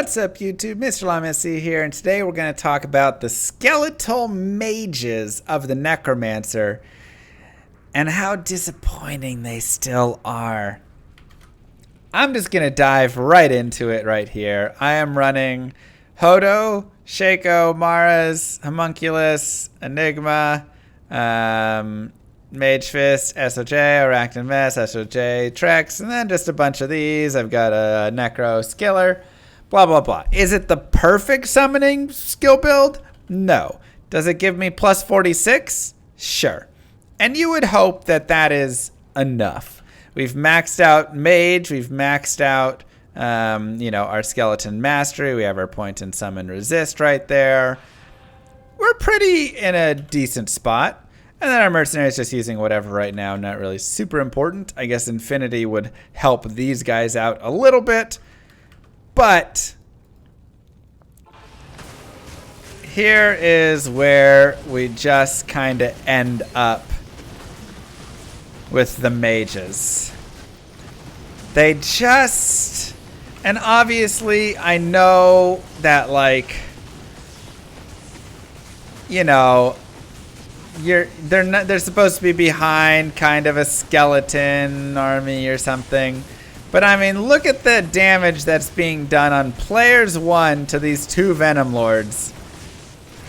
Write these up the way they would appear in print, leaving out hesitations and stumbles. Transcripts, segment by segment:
What's up, YouTube? Mr. LawMSC here, and today we're going to talk about the skeletal mages of the Necromancer and how disappointing they still are. I'm just going to dive right into it right here. I am running Hodo, Shaco, Maras, Homunculus, Enigma, Mage Fist, SOJ, Arachnid Mess, SOJ, Trex, and then just a bunch of these. I've got a Necro Skiller. Blah, blah, blah. Is it the perfect summoning skill build? No. Does it give me plus 46? Sure. And you would hope that that is enough. We've maxed out Mage. We've maxed out, our Skeleton Mastery. We have our point and summon resist right there. We're pretty in a decent spot. And then our Mercenary is just using whatever right now. Not really super important. I guess Infinity would help these guys out a little bit. But here is where we just kind of end up with the mages. They just, and obviously I know that, like, they're supposed to be behind kind of a skeleton army or something. But I mean, look at the damage that's being done on players 1 to these 2 Venom Lords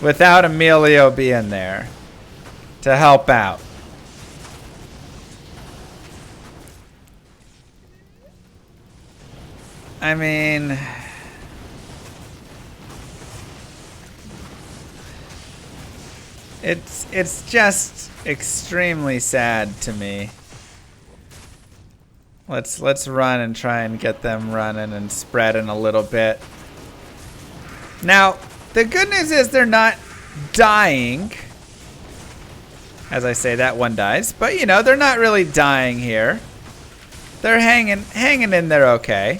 without Emilio being there to help out. I mean, it's just extremely sad to me. Let's run and try and get them running and spreading a little bit. Now, the good news is they're not dying. As I say, that one dies. But, they're not really dying here. They're hanging in there okay.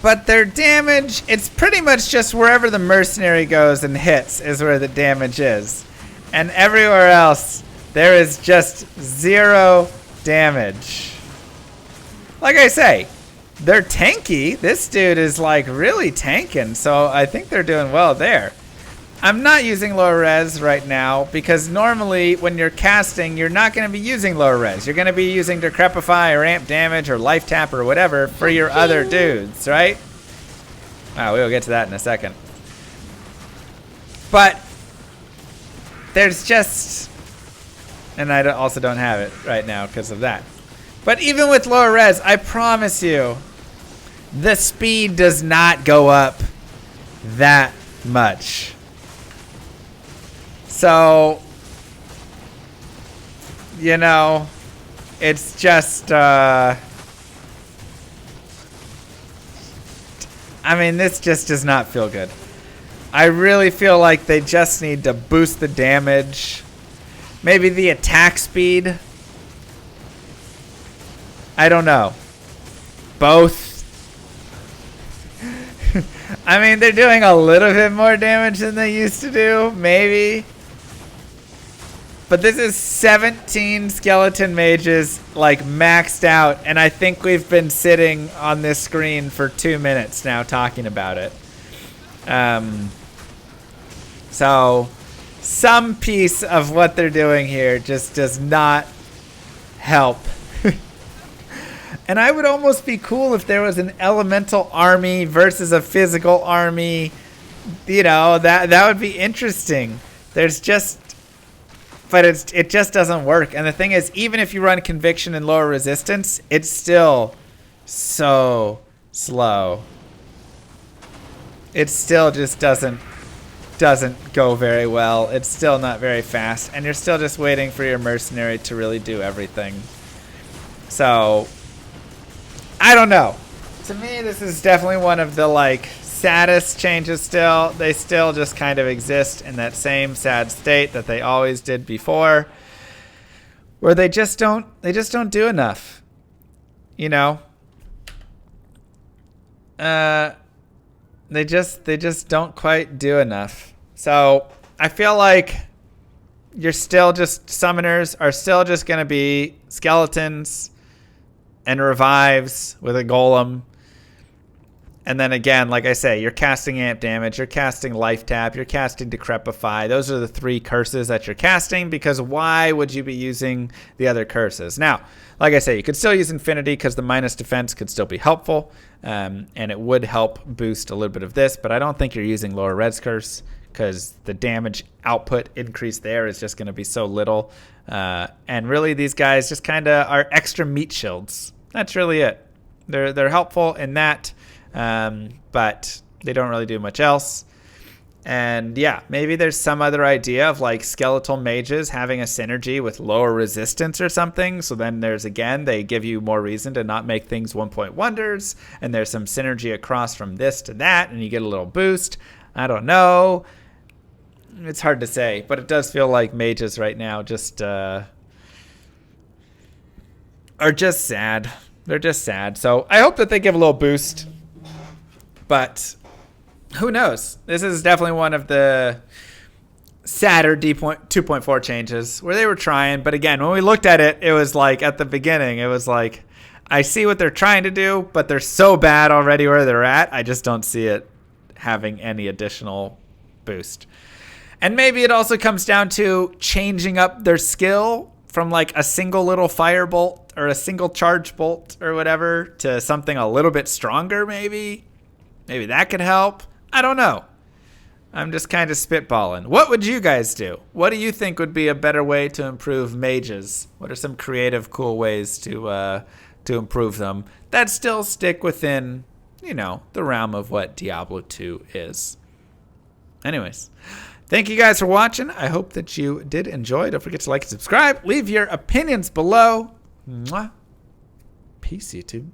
But their damage, it's pretty much just wherever the mercenary goes and hits is where the damage is. And everywhere else, there is just 0 damage. Like I say, they're tanky. This dude is like really tanking, so I think they're doing well there. I'm not using low res right now because normally when you're casting, you're not going to be using low res. You're going to be using Decrepify or Amp Damage or Life Tap or whatever for your other dudes, right? We'll get to that in a second. But there's just... And I also don't have it right now because of that. But even with lower res, I promise you, the speed does not go up that much. So, it's just, this just does not feel good. I really feel like they just need to boost the damage. Maybe the attack speed. I don't know. Both. They're doing a little bit more damage than they used to do. Maybe. But this is 17 skeleton mages, like, maxed out. And I think we've been sitting on this screen for 2 minutes now talking about it. So... some piece of what they're doing here just does not help. And I would almost be cool if there was an elemental army versus a physical army. That would be interesting. There's just... But it just doesn't work. And the thing is, even if you run Conviction and lower resistance, it's still so slow. It still just doesn't go very well. It's still not very fast, and you're still just waiting for your mercenary to really do everything. So I don't know. To me, this is definitely one of the saddest changes still. They still just kind of exist in that same sad state that they always did before, where they just don't do enough. They just don't quite do enough. So I feel like you're still just, summoners are still just going to be skeletons and revives with a golem. And then again, like I say, you're casting amp damage, you're casting life tap, you're casting decrepify. Those are the 3 curses that you're casting, because why would you be using the other curses? Now, like I say, you could still use infinity because the minus defense could still be helpful, and it would help boost a little bit of this, but I don't think you're using lower res curse because the damage output increase there is just going to be so little. And really, these guys just kind of are extra meat shields. That's really it. They're helpful in that. But they don't really do much else. And yeah, maybe there's some other idea of like skeletal mages having a synergy with lower resistance or something. So then they give you more reason to not make things 1 point wonders. And there's some synergy across from this to that, and you get a little boost. I don't know. It's hard to say, but it does feel like mages right now just are just sad. They're just sad. So I hope that they give a little boost. But who knows? This is definitely one of the sadder 2.4 changes where they were trying. But again, when we looked at it, it was like at the beginning, it was like, I see what they're trying to do, but they're so bad already where they're at. I just don't see it having any additional boost. And maybe it also comes down to changing up their skill from like a single little firebolt or a single charge bolt or whatever to something a little bit stronger maybe. Maybe that could help. I don't know. I'm just kind of spitballing. What would you guys do? What do you think would be a better way to improve mages? What are some creative, cool ways to improve them that still stick within, the realm of what Diablo 2 is? Anyways, thank you guys for watching. I hope that you did enjoy. Don't forget to like and subscribe. Leave your opinions below. Mwah. Peace, YouTube.